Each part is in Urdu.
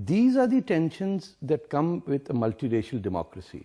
These are the tensions that come with a multiracial democracy.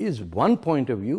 is one point of view.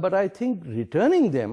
but I think returning them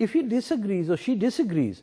if he disagrees or she disagrees,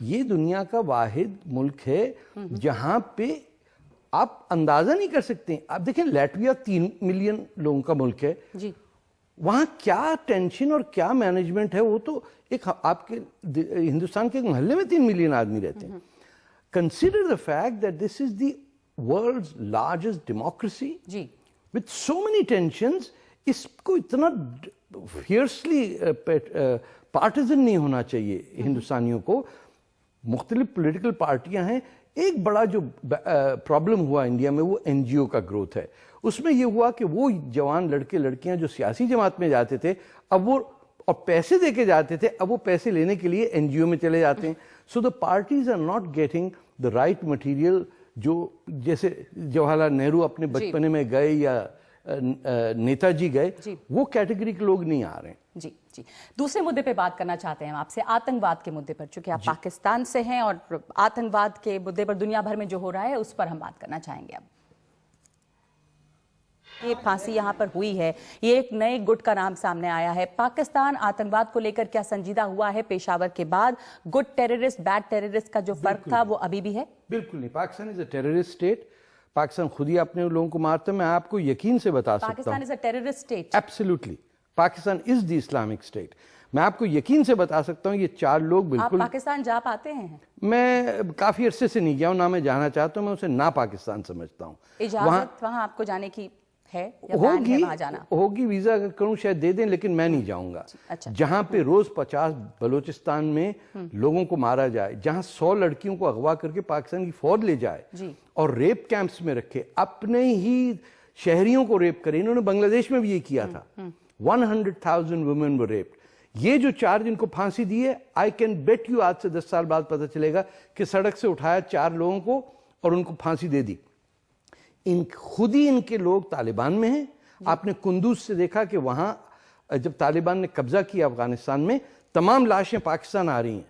یہ دنیا کا واحد ملک ہے جہاں پہ آپ اندازہ نہیں کر سکتے. آپ دیکھیں لیٹویا 3 ملین لوگوں کا ملک ہے, وہاں کیا ٹینشن اور کیا مینجمنٹ ہے. وہ تو ایک آپ کے ہندوستان کے محلے میں 3 ملین آدمی رہتے ہیں. Consider the fact that this is the world's largest democracy with so many tensions. اس کو اتنا فیئرسلی پارٹیزن نہیں ہونا چاہیے ہندوستانیوں کو. مختلف پولیٹیکل پارٹیاں ہیں. ایک بڑا جو پرابلم ہوا انڈیا میں وہ این جی او کا گروتھ ہے. اس میں یہ ہوا کہ وہ جوان لڑکے لڑکیاں جو سیاسی جماعت میں جاتے تھے اب وہ اور پیسے دے کے جاتے تھے, اب وہ پیسے لینے کے لیے این جی او میں چلے جاتے ہیں. So the parties are not getting the right material. جو جیسے جواہر لال نہرو اپنے بچپنے میں گئے یا نیتا جی گئے, وہ کیٹیگری کے لوگ نہیں آ رہے ہیں. جی دوسرے مدے پہ بات کرنا چاہتے ہیں ہم آپ سے, آتنکواد کے مدے پر. چونکہ آپ پاکستان سے ہیں اور آتنکواد کے مدے پر دنیا بھر میں جو ہو رہا ہے اس پر ہم بات کرنا چاہیں گے. اب یہ پھانسی یہاں پر ہوئی ہے, یہ ایک نئے گٹ کا نام سامنے آیا ہے. پاکستان آتنکواد کو لے کر کیا سنجیدہ ہوا ہے پیشاور کے بعد؟ گڈ ٹیررسٹ بیڈ ٹیررسٹ کا جو فرق تھا وہ ابھی بھی ہے؟ بالکل نہیں. Pakistan is a terrorist state. Pakistan خود ہی اپنے لوگوں کو مارتا ہے. میں آپ کو یقین سے بتا سکتا ہوں Pakistan is a terrorist state. Absolutely. Pakistan is the Islamic state. میں آپ کو یقین سے بتا سکتا ہوں یہ 4 لوگ بالکل. آپ پاکستان جا پاتے ہیں؟ میں کافی عرصے سے نہیں گیا ہوں, نہ میں جانا چاہتا ہوں. میں اسے نا پاکستان سمجھتا ہوں. اجازت وہاں آپ کو جانے کی ہے؟ ہوگی, ویزا اگر کروں شاید دے دیں, لیکن میں نہیں جاؤں گا. جہاں پہ روز 50 بلوچستان میں لوگوں کو مارا جائے, جہاں 100 لڑکیوں کو اغوا کر کے پاکستان کی فوج لے جائے اور ریپ کیمپس میں رکھے, اپنے ہی شہریوں کو ریپ کرے. انہوں نے بنگلہ دیش میں بھی یہ کیا تھا. 100,000 women were raped. یہ جو 4 جن کو پھانسی دی ہے, آئی کین بیٹ یو آج سے 10 سال بعد پتہ چلے گا کہ سڑک سے اٹھایا 4 لوگوں کو اور ان کو پھانسی دے دی. خود ہی ان کے لوگ طالبان میں ہیں. آپ نے کندوز سے دیکھا کہ وہاں جب طالبان نے قبضہ کیا افغانستان میں, تمام لاشیں پاکستان آ رہی ہیں.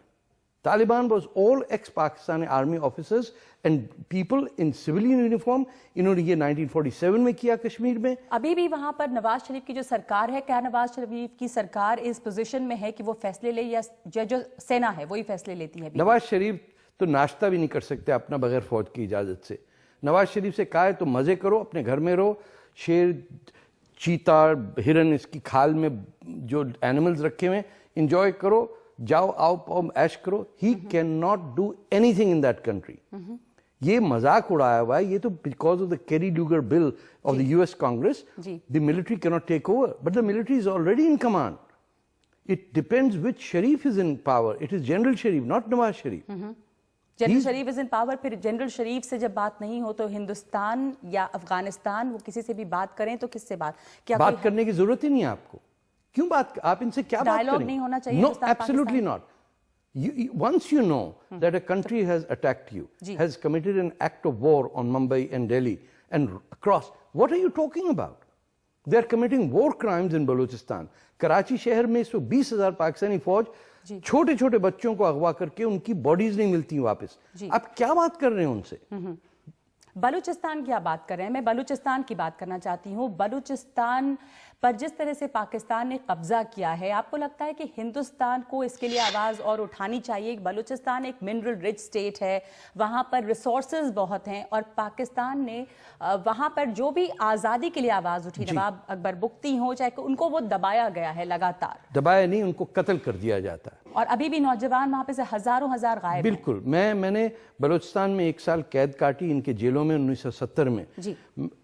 Taliban was all x Pakistani army officers and people in civilian uniform. انہوں نے یہ 1947 میں کیا کشمیر میں. ابھی بھی وہاں پر نواز شریف کی جو سرکار ہے, کیا نواز شریف کی سرکار اس پوزیشن میں ہے کہ وہ فیصلے لے, یا جو سینا ہے وہی فیصلے لیتی ہے؟ نواز شریف تو ناشتہ بھی نہیں کر سکتے اپنا بغیر فوج کی اجازت سے. نواز شریف سے کہا ہے تو مزے کرو, اپنے گھر میں رہو, شیر, چیتا, ہرن, اس کی کھال میں جو اینیملز رکھے ہوئے انجوائے کرو, جاؤ آؤ پاؤ ایش کرو. He can not do anything in that country. یہ مذاق اڑایا ہوا ہے. یہ تو because of the Kerry Lugar bill of the US Congress, the military کی not take over, but the military is already in command. It depends which Sharif is in power. It is General Sharif, not Nawaz Sharif. General Sharif is in power. پھر جنرل شریف سے جب بات نہیں ہو تو ہندوستان یا افغانستان, وہ کسی سے بھی بات کریں تو کس سے بات کرنے کی ضرورت ہی نہیں ہے آپ کو. کیوں بات, آپ ان سے کیا بات کریں؟ ڈائیلاگ نہیں ہونا چاہیے؟ No, absolutely not. Once you know that a country has attacked you, has committed an act of war on Mumbai and Delhi and across, what are you talking about? They are committing war crimes in Balochistan. Karachi شہر میں 120,000 پاکستانی فوج چھوٹے چھوٹے بچوں کو اغوا کر کے ان کی باڈیز نہیں ملتی واپس. آپ کیا بات کر رہے ہیں ان سے؟ بلوچستان کی آپ بات کر رہے ہیں, میں بلوچستان کی بات کرنا چاہتی ہوں. بلوچستان پر جس طرح سے پاکستان نے قبضہ کیا ہے, آپ کو لگتا ہے کہ ہندوستان کو اس کے لیے آواز اور اٹھانی چاہیے؟ بلوچستان ایک منرل رچ اسٹیٹ ہے, وہاں پر ریسورسز بہت ہیں, اور پاکستان نے وہاں پر جو بھی آزادی کے لیے آواز اٹھی, نواب اکبر بگٹی ہوں چاہے, ان کو وہ دبایا گیا ہے لگاتار. دبایا نہیں, ان کو قتل کر دیا جاتا ہے. اور ابھی بھی نوجوان وہاں پہ سے ہزاروں ہزار غائب. بالکل. میں نے بلوچستان میں 1 سال قید کاٹی ان کے جیلوں میں 1970 میں.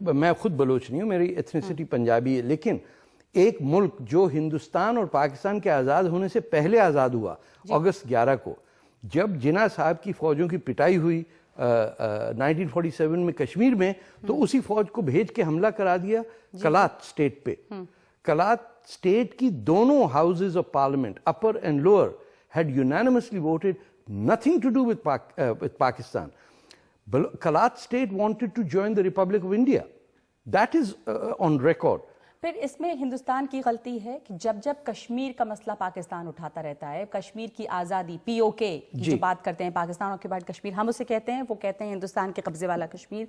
میں خود بلوچ نہیں ہوں, میری ایتھنیسٹی پنجابی ہے, لیکن ایک ملک جو ہندوستان اور پاکستان کے آزاد ہونے سے پہلے آزاد ہوا, اگست 11 کو, جب جناح صاحب کی فوجوں کی پٹائی ہوئی 1947 میں کشمیر میں, تو اسی فوج کو بھیج کے حملہ کرا دیا کلات اسٹیٹ پہ. کلات اسٹیٹ کی دونوں houses of parliament, upper and lower, had unanimously voted nothing to do with Pakistan. Kalat state wanted to join the Republic of India. That is on record. پھر اس میں ہندوستان کی غلطی ہے کہ جب جب کشمیر کا مسئلہ پاکستان اٹھاتا رہتا ہے, کشمیر کی آزادی, POK جو بات کرتے ہیں, پاکستان آکوپائڈ کشمیر ہم اسے کہتے ہیں, وہ کہتے ہیں ہندوستان کے قبضے والا کشمیر,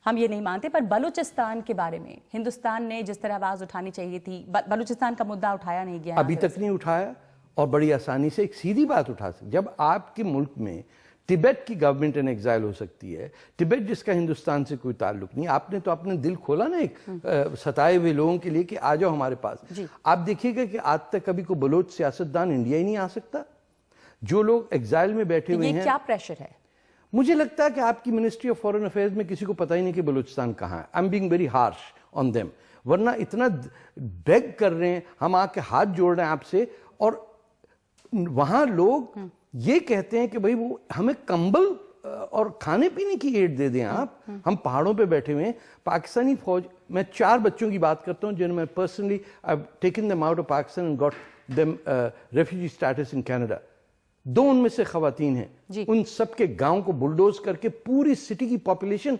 ہم یہ نہیں مانتے. پر بلوچستان کے بارے میں ہندوستان نے جس طرح آواز اٹھانی چاہیے تھی, بلوچستان کا مدعا اٹھایا نہیں گیا, ابھی تک نہیں اٹھایا. اور بڑی آسانی سے ایک سیدھی بات اٹھا سکتے. جب آپ کے ملک میں ٹبیٹ کی گورنمنٹ ان ایگزائل ہو سکتی ہے, ٹبیٹ جس کا ہندوستان سے کوئی تعلق نہیں, آپ نے تو اپنے دل کھولا نا ایک ستائے ہوئے لوگوں کے لیے کہ آ جاؤ ہمارے پاس. آپ دیکھیے گا کہ آج تک کبھی کوئی بلوچ سیاستدان انڈیا ہی نہیں آ سکتا. جو لوگ ایگزائل میں بیٹھے ہوئے ہیں, یہ کیا پریشر ہے؟ مجھے لگتا ہے کہ آپ کی منسٹری آف فارن افیئرز میں کسی کو پتہ ہی نہیں کہ بلوچستان کہاں ہے. I am being very harsh on them. ورنہ اتنا بیگ کر رہے ہیں, ہم آ کے ہاتھ جوڑ رہے ہیں آپ سے, اور وہاں لوگ یہ کہتے ہیں کہ بھئی وہ ہمیں کمبل اور کھانے پینے کی ایڈ دے دیں آپ. ہم پہاڑوں پہ بیٹھے ہوئے ہیں. پاکستانی فوج, میں 4 بچوں کی بات کرتا ہوں جنہوں میں personally I have taken them out of Pakistan and got them refugee status in Canada. 2 ان میں سے خواتین ہیں. ان سب کے گاؤں کو بلڈوز کر کے پوری سٹی کی پاپولیشن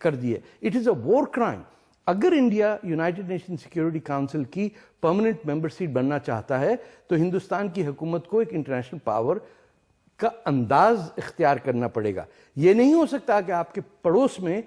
کر دی ہے. It is a war crime. اگر India United Nation Security Council کی پرماننٹ ممبر سیٹ بننا چاہتا ہے تو ہندوستان کی حکومت کو ایک انٹرنیشنل پاور کا انداز اختیار کرنا پڑے گا. یہ نہیں ہو سکتا کہ آپ کے پڑوس میں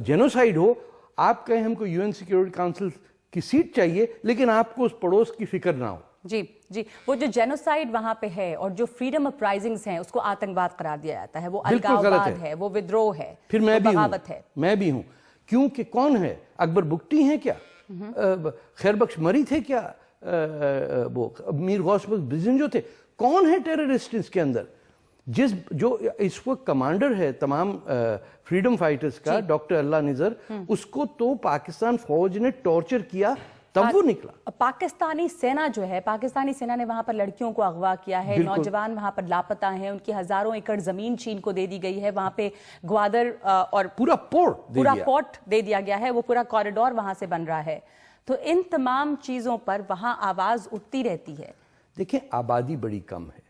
جینوسائیڈ ہو, آپ کہیں ہم کو یو این سیکیورٹی کاؤنسل کی سیٹ چاہیے لیکن آپ کو اس پڑوس کی فکر نہ ہو. جی وہ جو جینوسائیڈ وہاں پہ ہے اور جو فریڈم اف رائزنگز ہیں اس کو آتنکواد قرار دیا جاتا ہے, وہ الگاوواد ہے, وہ ودروہ ہے, پھر میں بھی ہوں. کیونکہ کون ہے؟ اکبر بگٹی ہیں کیا؟ خیر بخش مری تھے کیا؟ وہ میر غوث بخش بزنجو تھے؟ کون ہے ٹیررسٹ اس کے اندر؟ جو اس وقت کمانڈر ہے تمام فریڈم فائٹرز کا, ڈاکٹر اللہ نظر, اس کو تو پاکستان فوج نے ٹارچر کیا تب وہ نکلا. پاکستانی سینا جو ہے, پاکستانی سینا نے وہاں پر لڑکیوں کو اغوا کیا ہے, نوجوان وہاں پر لاپتہ ہیں, ان کی ہزاروں ایکڑ زمین چین کو دے دی گئی ہے, وہاں پہ گوادر اور پورا پورٹ دے دیا گیا ہے, وہ پورا کوریڈور وہاں سے بن رہا ہے. تو ان تمام چیزوں پر وہاں آواز اٹھتی رہتی ہے. دیکھیں آبادی بڑی کم ہے.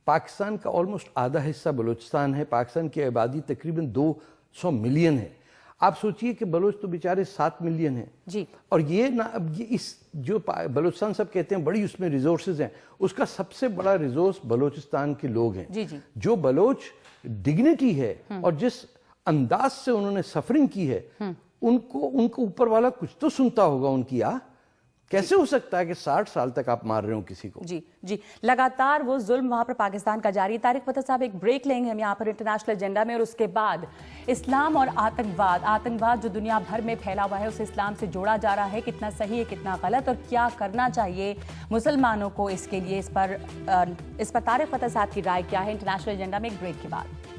پاکستان کا آلموسٹ آدھا حصہ بلوچستان ہے. پاکستان کی آبادی تقریباً 200 ملین ہے. آپ سوچئے کہ بلوچ تو بیچارے 7 ملین ہیں. اور یہ جو بلوچستان سب کہتے ہیں بڑی اس میں ریزورسز ہیں, اس کا سب سے بڑا ریزورس بلوچستان کے لوگ ہیں. جو بلوچ ڈگنیٹی ہے اور جس انداز سے انہوں نے سفرنگ کی ہے, ان کو اوپر والا کچھ تو سنتا ہوگا ان کی. کیسے ہو سکتا ہے کہ 60 سال تک آپ مار رہے ہو کسی کو؟ جی لگاتار وہ ظلم وہاں پر پاکستان کا جاری. طارق فتح صاحب ایک بریک لیں گے ہم یہاں پر انٹرنیشنل ایجنڈا میں, اور اس کے بعد اسلام اور آتنکواد جو دنیا بھر میں پھیلا ہوا ہے اسے اسلام سے جوڑا جا رہا ہے, کتنا صحیح ہے کتنا غلط, اور کیا کرنا چاہیے مسلمانوں کو اس کے لیے, اس پر طارق فتح صاحب کی رائے کیا ہے. انٹرنیشنل ایجنڈا میں ایک بریک کے بعد.